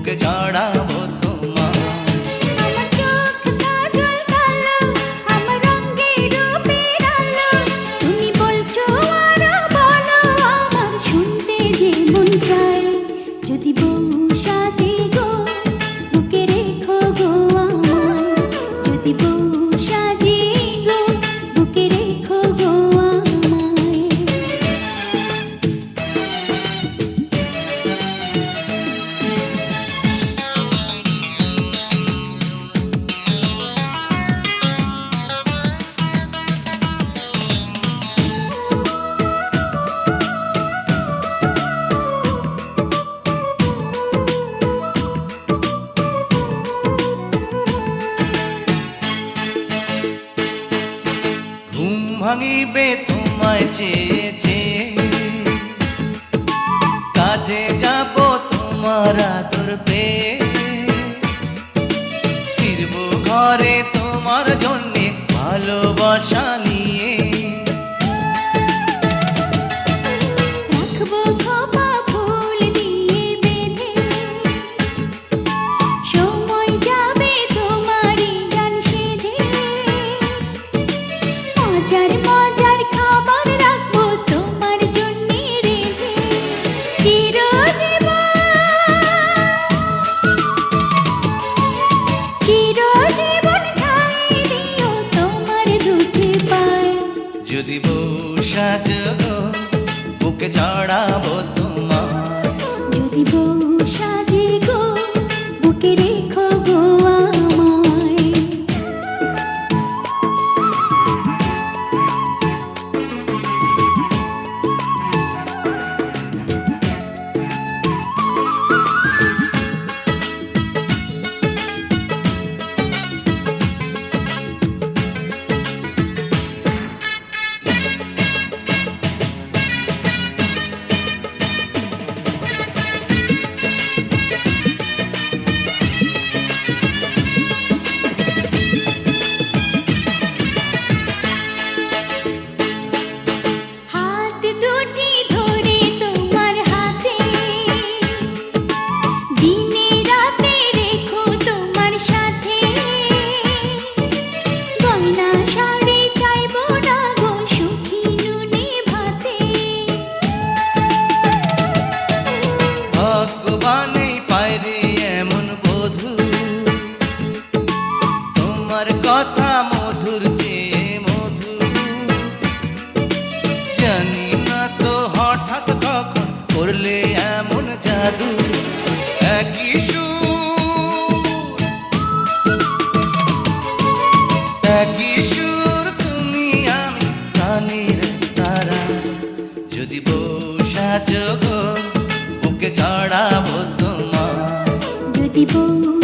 বুকে জড়াবো তোমার। আমার চোখ কাজল কালো, আমার রঙের রূপের আলো, তুমি বলছো আরো বলো, আমার শুনতে যে মন চায়। যদি বউ সাজে গো, বুকে রেখো গো আমায়। যদি বউ সাজে গো, বুকে রেখো গো আমায়। ঘুম ভাঙিবে তোমায় চেয়ে চেয়ে, কাজে যাব তোমার আদর পেয়ে, ফিরবো ঘরে তোমার জন্যে ভালোবাসা নিয়ে। রাখবো খোপা ফুল দিয়ে বেঁধে, সময় যাবে তোমারই গান সেধে। মজার মজার খাবার রাখবো তোমার জন্যে রেঁধে। চিরজীবন ঠাঁই দিও তোমার দুটি পায়। যদি বউ সাজো, বুকে জড়াবো তোমার। যদি বউ সাজে গো, বুকে রেখো গো আমায়। হাত দুটি ধরে তোমার হাতে, দিনে রাতে রেখো তোমার সাথে। গয়না শাড়ি চাইবো না গো, সুখী নুনে ভাতে। ভগবানেই পায় রে এমন বধূ, তোমার কথা মধুর চেয়ে মধু। জানি না তো হঠাৎ কখন করলে এমন জাদু। একই সুর, একই সুর, তুমি আমি প্রাণের তারা। যদি বউ সাজো গো, বুকে জড়াবো তোমার। যদি বউ